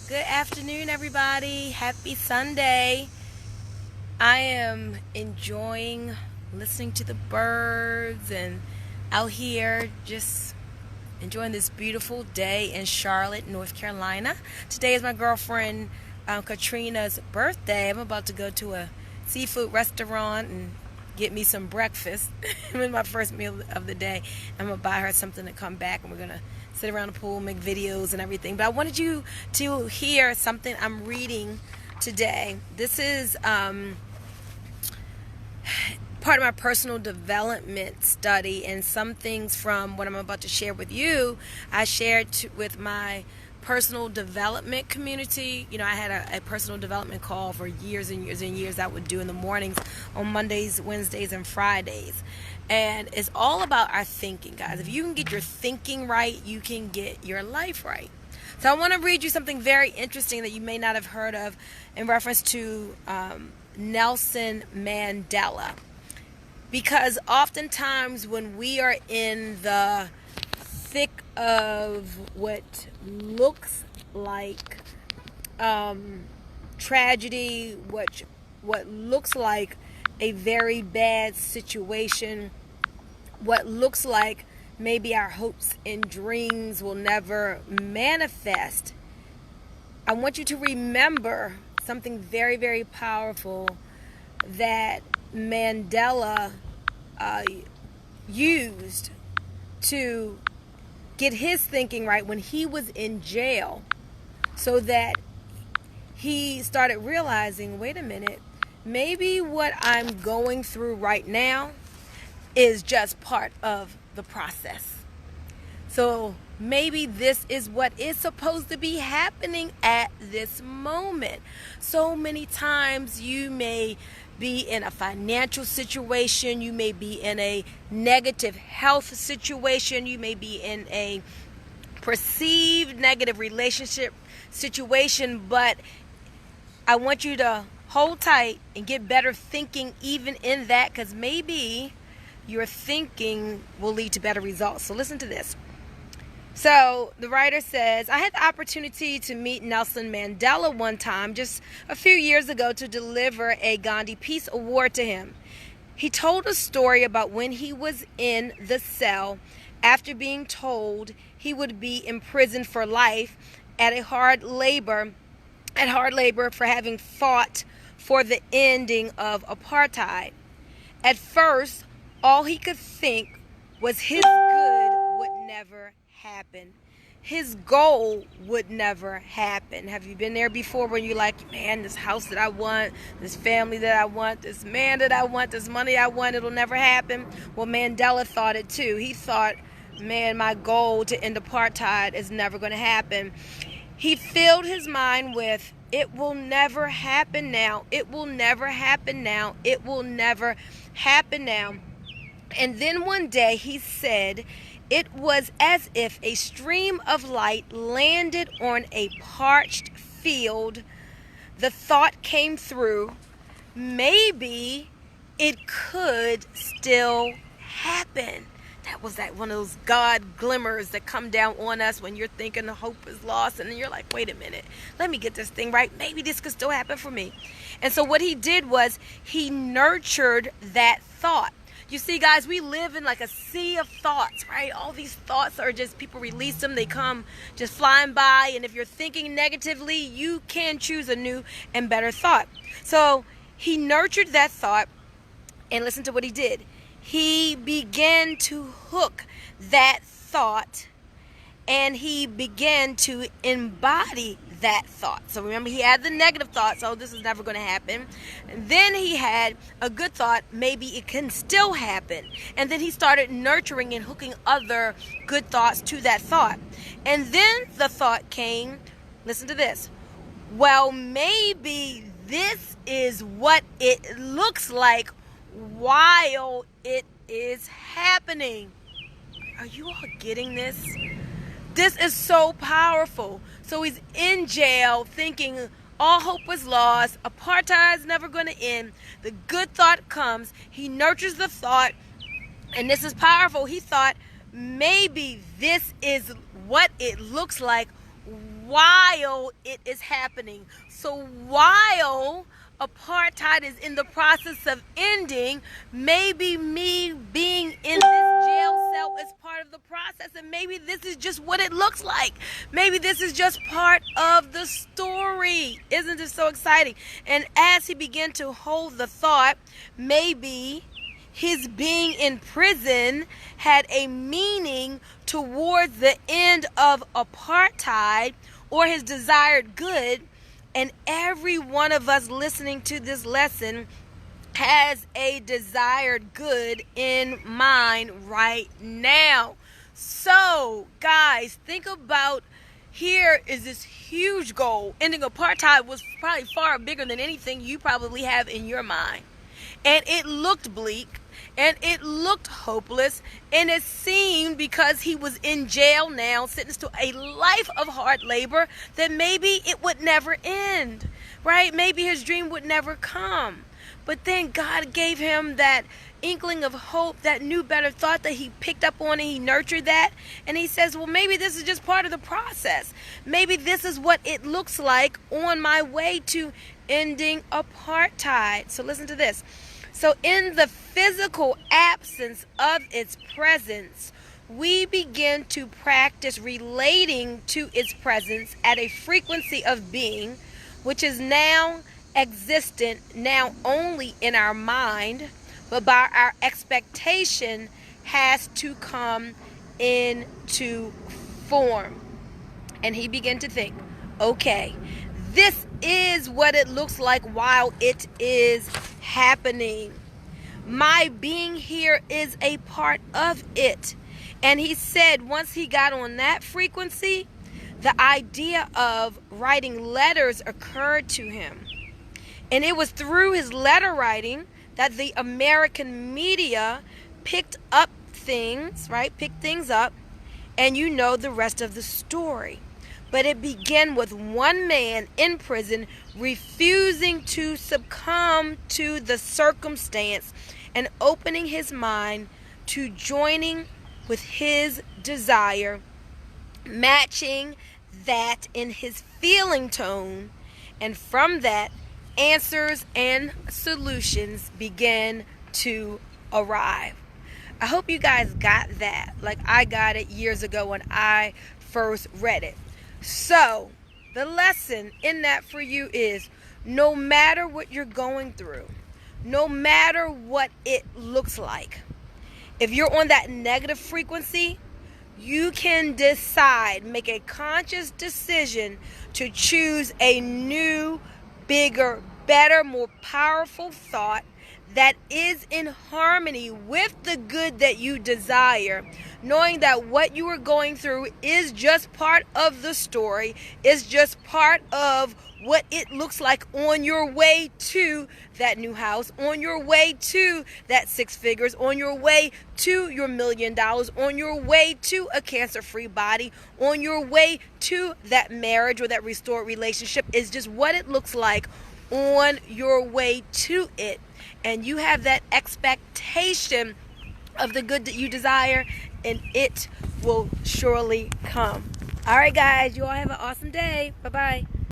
Good afternoon, everybody. Happy Sunday. I am enjoying listening to the birds and out here just enjoying this beautiful day in Charlotte, North Carolina. Today is my girlfriend Katrina's birthday. I'm about to go to a seafood restaurant and get me some breakfast. It's my first meal of the day. I'm going to buy her something to come back, and we're going to sit around the pool, make videos and everything. But I wanted you to hear something I'm reading today. This is part of my personal development study, and some things from what I'm about to share with you, I shared with my personal development community. You know, I had a personal development call for years and years and years I would do in the mornings on Mondays, Wednesdays, and Fridays. And it's all about our thinking, guys. If you can get your thinking right, you can get your life right. So I want to read you something very interesting that you may not have heard of in reference to Nelson Mandela. Because oftentimes when we are in the thick of what looks like tragedy, what looks like a very bad situation, what looks like maybe our hopes and dreams will never manifest, I want you to remember something very, very powerful that Mandela used to get his thinking right when he was in jail, so that he started realizing, wait a minute, maybe what I'm going through right now is just part of the process. So maybe this is what is supposed to be happening at this moment. So many times you may be in a financial situation, you may be in a negative health situation, you may be in a perceived negative relationship situation, but I want you to hold tight and get better thinking even in that, because maybe your thinking will lead to better results. So listen to this. So the writer says, I had the opportunity to meet Nelson Mandela one time just a few years ago to deliver a Gandhi Peace Award to him. He told a story about when he was in the cell after being told he would be imprisoned for life at hard labor for having fought for the ending of apartheid. At first, all he could think was his good would never happen. His goal would never happen. Have you been there before when you're like, man, this house that I want, this family that I want, this man that I want, this money I want, it'll never happen? Well, Mandela thought it too. He thought, man, my goal to end apartheid is never going to happen. He filled his mind with, it will never happen now. It will never happen now. It will never happen now. And then one day he said, it was as if a stream of light landed on a parched field. The thought came through, maybe it could still happen. That was one of those God glimmers that come down on us when you're thinking the hope is lost, and then you're like, wait a minute, let me get this thing right. Maybe this could still happen for me. And so what he did was he nurtured that thought. You see, guys, we live in like a sea of thoughts, right? All these thoughts are just, people release them, they come just flying by, and if you're thinking negatively, you can choose a new and better thought. So he nurtured that thought, and listen to what he did. He began to hook that thought, and he began to embody that thought. So remember, he had the negative thoughts, oh, this is never going to happen. And then he had a good thought, maybe it can still happen. And then he started nurturing and hooking other good thoughts to that thought. And then the thought came, listen to this, well, maybe this is what it looks like while it is happening. Are you all getting this? This is so powerful. So he's in jail thinking all hope was lost. Apartheid is never going to end. The good thought comes. He nurtures the thought. And this is powerful. He thought, maybe this is what it looks like while it is happening. So while apartheid is in the process of ending, maybe me being in this jail cell is part of the process, and maybe this is just what it looks like. Maybe this is just part of the story. Isn't this so exciting? And as he began to hold the thought, maybe his being in prison had a meaning towards the end of apartheid, or his desired good. And every one of us listening to this lesson has a desired good in mind right now. So, guys, think about, here is this huge goal. Ending apartheid was probably far bigger than anything you probably have in your mind. And it looked bleak, and it looked hopeless, and it seemed, because he was in jail now, sentenced to a life of hard labor, that maybe it would never end, right? Maybe his dream would never come. But then God gave him that inkling of hope, that new, better thought that he picked up on, and he nurtured that. And he says, well, maybe this is just part of the process. Maybe this is what it looks like on my way to ending apartheid. So listen to this. So in the physical absence of its presence, we begin to practice relating to its presence at a frequency of being, which is now existent, now only in our mind, but by our expectation has to come into form. And he began to think, okay, this is what it looks like while it is happening. My being here is a part of it. And he said once he got on that frequency, the idea of writing letters occurred to him. And it was through his letter writing that the American media picked up things, right? Picked things up, and you know the rest of the story. But it began with one man in prison refusing to succumb to the circumstance and opening his mind to joining with his desire, matching that in his feeling tone, and from that, answers and solutions began to arrive. I hope you guys got that, like I got it years ago when I first read it. So, the lesson in that for you is, no matter what you're going through, no matter what it looks like, if you're on that negative frequency, you can decide, make a conscious decision to choose a new, bigger, better, more powerful thought that is in harmony with the good that you desire, knowing that what you are going through is just part of the story, is just part of what it looks like on your way to that new house, on your way to that 6 figures, on your way to your $1 million, on your way to a cancer-free body, on your way to that marriage or that restored relationship, is just what it looks like on your way to it. And you have that expectation of the good that you desire, and it will surely come. All right, guys, you all have an awesome day. Bye-bye.